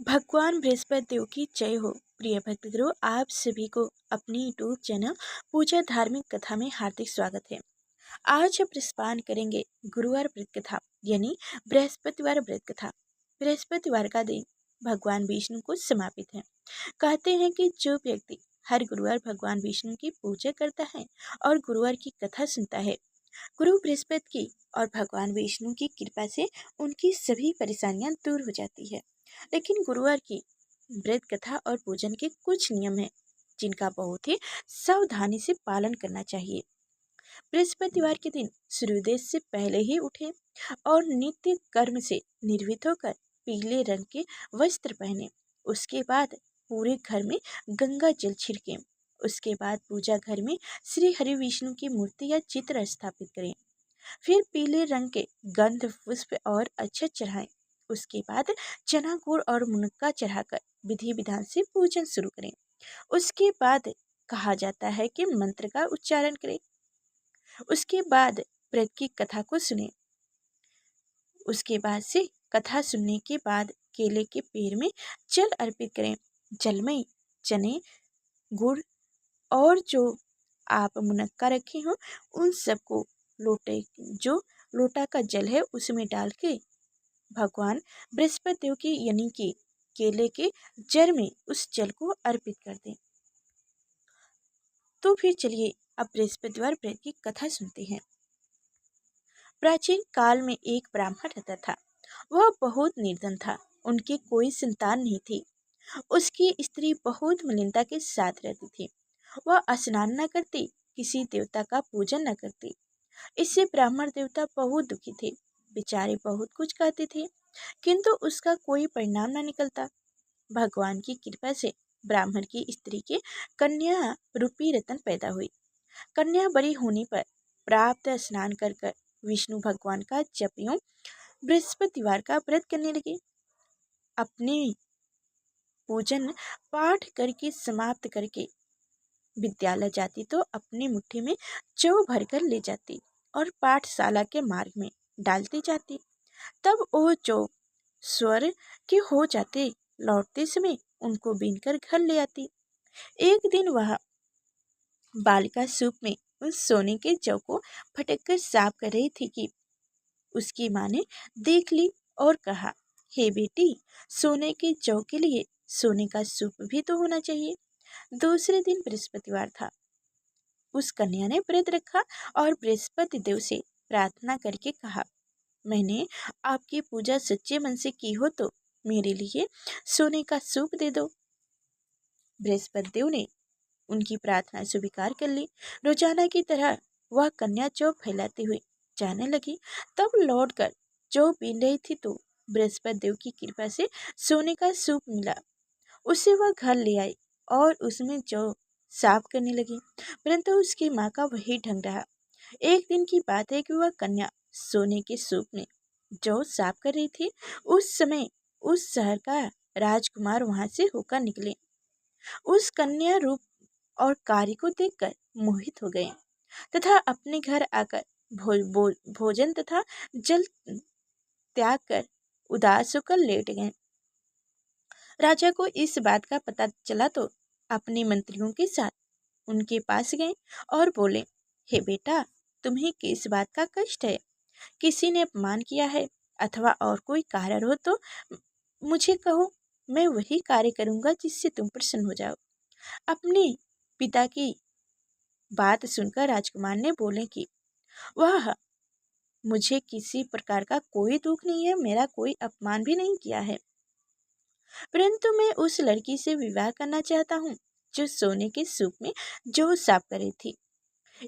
भगवान बृहस्पति देव की जय हो। प्रिय भक्तों, आप सभी को अपनी यूट्यूब चैनल पूजा धार्मिक कथा में हार्दिक स्वागत है। आज हम प्रस्पान करेंगे गुरुवार व्रत कथा यानी बृहस्पतिवार व्रत कथा। बृहस्पतिवार का दिन भगवान विष्णु को समर्पित है। कहते हैं कि जो व्यक्ति हर गुरुवार भगवान विष्णु की पूजा करता है और गुरुवार की कथा सुनता है, गुरु बृहस्पति की और भगवान विष्णु की कृपा से उनकी सभी परेशानियां दूर हो जाती है। लेकिन गुरुवार की व्रत कथा और पूजन के कुछ नियम हैं जिनका बहुत ही सावधानी से पालन करना चाहिए। बृहस्पतिवार के दिन सूर्योदय से पहले ही उठें और नित्य कर्म से निर्वृत होकर पीले रंग के वस्त्र पहने। उसके बाद पूरे घर में गंगा जल छिड़कें। उसके बाद पूजा घर में श्री हरि विष्णु की मूर्ति या चित्र स्थापित करें। फिर पीले रंग के गंध पुष्प और अक्षत चढ़ाएं। उसके बाद चना गुड़ और मुनक्का चढ़ाकर विधि विधान से पूजन शुरू करें। उसके बाद कहा जाता है कि मंत्र का उच्चारण करें। उसके बाद व्रत की कथा को सुने। उसके बाद से कथा सुनने के बाद केले के पेड़ में जल अर्पित करें। जल में चने, गुड़ और जो आप मुनक्का रखे हो उन सबको लोटा का जल है उसमें डाल के भगवान बृहस्पति देव की यानी कि केले के जड़ में उस जल को अर्पित कर दें। तो फिर चलिए अब बृहस्पतिवार व्रत की कथा सुनते हैं। प्राचीन काल में एक ब्राह्मण रहता था। वह बहुत निर्धन था। उनकी कोई संतान नहीं थी। उसकी स्त्री बहुत मलिनता के साथ रहती थी। वह स्नान न करती, किसी देवता का पूजन न करती। इससे ब्राह्मण देवता बहुत दुखी थे। बेचारे बहुत कुछ कहते थे किंतु उसका कोई परिणाम न निकलता। भगवान की कृपा से ब्राह्मण की स्त्री के कन्या रूपी रतन पैदा हुई। कन्या बड़ी होने पर प्राप्त स्नान कर विष्णु भगवान का जपियों बृहस्पतिवार का व्रत करने लगे। अपने पूजन पाठ करके समाप्त करके विद्यालय जाती तो अपनी मुट्ठी में जौ भरकर ले जाती और पाठशाला के मार्ग में डालती जाती। तब वो जौ स्वर के हो जाते। लौटते समय उनको बीनकर घर ले आती। एक दिन वह बालिका सूप में उस सोने के जौ को फटक कर साफ कर रही थी कि उसकी माँ ने देख ली और कहा, हे बेटी, सोने के जौ के लिए सोने का सूप भी तो होना चाहिए। दूसरे दिन बृहस्पतिवार था। उस कन्या ने व्रत रखा और बृहस्पति देव से प्रार्थना करके कहा, मैंने आपकी पूजा सच्चे मन से की हो तो मेरे लिए सोने का सूप दे दो। बृहस्पति देव ने उनकी प्रार्थना स्वीकार कर ली। रोजाना की तरह वह कन्या जौ फैलाते हुए जाने लगी। तब लौटकर जौ बीन रही थी तो बृहस्पति देव की कृपा से सोने का सूप मिला। उसे वह घर ले आई और उसमें जौ साफ करने लगी, परंतु उसकी माँ का वही ढंग रहा। एक दिन की बात है कि वह कन्या सोने के सूप में जौ साफ कर रही थी। उस समय उस शहर का राजकुमार वहां से होकर निकले। उस कन्या रूप और कार्य को देखकर मोहित हो गए तथा अपने घर आकर भोजन तथा जल त्याग कर उदास होकर लेट गए। राजा को इस बात का पता चला तो अपने मंत्रियों के साथ उनके पास गए और बोले, हे बेटा, तुम्हें किस बात का कष्ट है? किसी ने अपमान किया है अथवा और कोई कारण हो तो मुझे कहो, मैं वही कार्य करूंगा जिससे तुम प्रसन्न हो जाओ। अपने पिता की बात सुनकर राजकुमार ने बोले कि वाह, मुझे किसी प्रकार का कोई दुख नहीं है, मेरा कोई अपमान भी नहीं किया है, परंतु मैं उस लड़की से विवाह करना चाहता हूँ जो सोने के सूप में जौ साफ कर रही थी।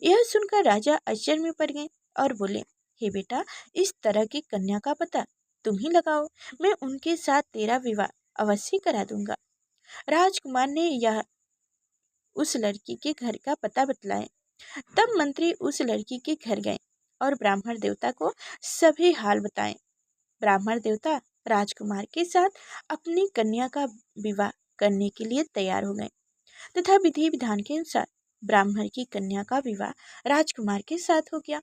यह सुनकर राजा आश्चर्य में पड़ गए और बोले, हे बेटा, इस तरह की कन्या का पता तुम ही लगाओ, मैं उनके साथ तेरा विवाह अवश्य करा दूंगा। राजकुमार ने यह उस लड़की के घर का पता बतलाया। तब मंत्री उस लड़की के घर गए और ब्राह्मण देवता को सभी हाल बताए। ब्राह्मण देवता राजकुमार के साथ अपनी कन्या का विवाह करने के लिए तैयार हो गए तथा विधि विधान के अनुसार ब्राह्मण की कन्या का विवाह राजकुमार के साथ हो गया।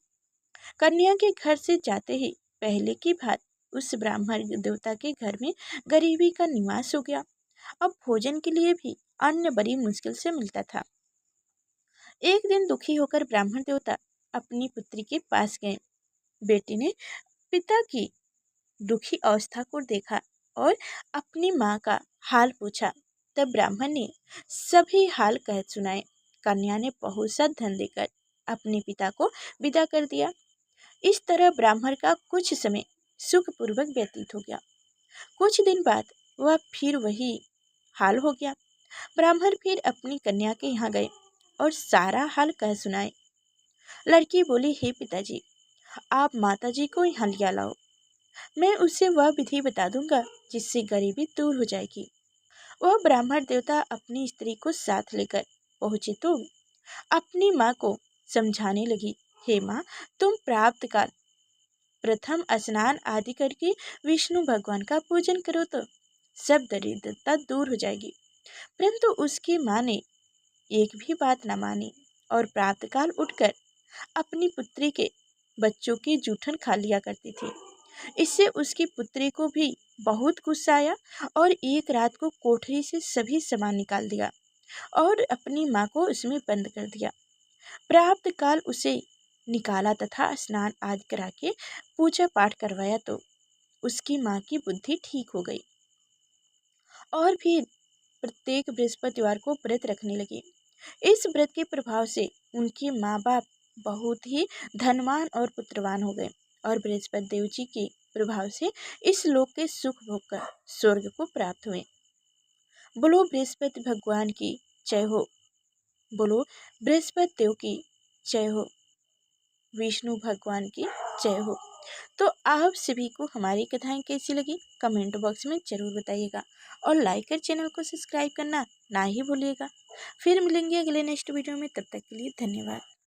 कन्या के घर से जाते ही पहले की बात उस ब्राह्मण देवता के घर में गरीबी का निवास हो गया। अब भोजन के लिए भी अन्न बड़ी मुश्किल से मिलता था। एक दिन दुखी होकर ब्राह्मण देवता अपनी पुत्री के पास गए। बेटी ने पिता की दुखी अवस्था को देखा और अपनी माँ का हाल पूछा। तब ब्राह्मण ने सभी हाल कह सुनाए। कन्या ने बहुत सा धन देकर अपने पिता को विदा कर दिया। इस तरह ब्राह्मण का कुछ समय सुखपूर्वक व्यतीत हो गया। कुछ दिन बाद वह फिर वही हाल हो गया। ब्राह्मण फिर अपनी कन्या के यहाँ गए और सारा हाल कह सुनाए। लड़की बोली, हे पिताजी, आप माताजी को यहाँ लिया लाओ। मैं उसे वह विधि बता दूंगा जिससे गरीबी दूर हो जाएगी। वह ब्राह्मण देवता अपनी स्त्री को साथ लेकर पहुंचे तो अपनी माँ को समझाने लगी, हे माँ, तुम प्राप्त काल प्रथम स्नान आदि करके विष्णु भगवान का पूजन करो तो सब दरिद्रता दूर हो जाएगी। परंतु उसकी माँ ने एक भी बात न मानी और प्रातःकाल उठकर अपनी पुत्री के बच्चों की जूठन खा लिया करती थी। इससे उसकी पुत्री को भी बहुत गुस्सा आया और एक रात को कोठरी से सभी सामान निकाल दिया और अपनी माँ को उसमें बंद कर दिया। प्राप्त काल उसे निकाला तथा स्नान आदि करा के पूजा पाठ करवाया तो उसकी माँ की बुद्धि ठीक हो गई और फिर प्रत्येक बृहस्पतिवार को व्रत रखने लगी। इस व्रत के प्रभाव से उनके माँ बाप बहुत ही धनवान और पुत्रवान हो गए और बृहस्पति देव जी के प्रभाव से इस लोक के सुख भोग कर स्वर्ग को प्राप्त हुए। बोलो बृहस्पति भगवान की जय हो। बोलो बृहस्पति देव की जय हो। विष्णु भगवान की जय हो। तो आप सभी को हमारी कथाएं कैसी लगी कमेंट बॉक्स में ज़रूर बताइएगा और लाइक कर चैनल को सब्सक्राइब करना ना ही भूलिएगा। फिर मिलेंगे अगले नेक्स्ट वीडियो में, तब तक के लिए धन्यवाद।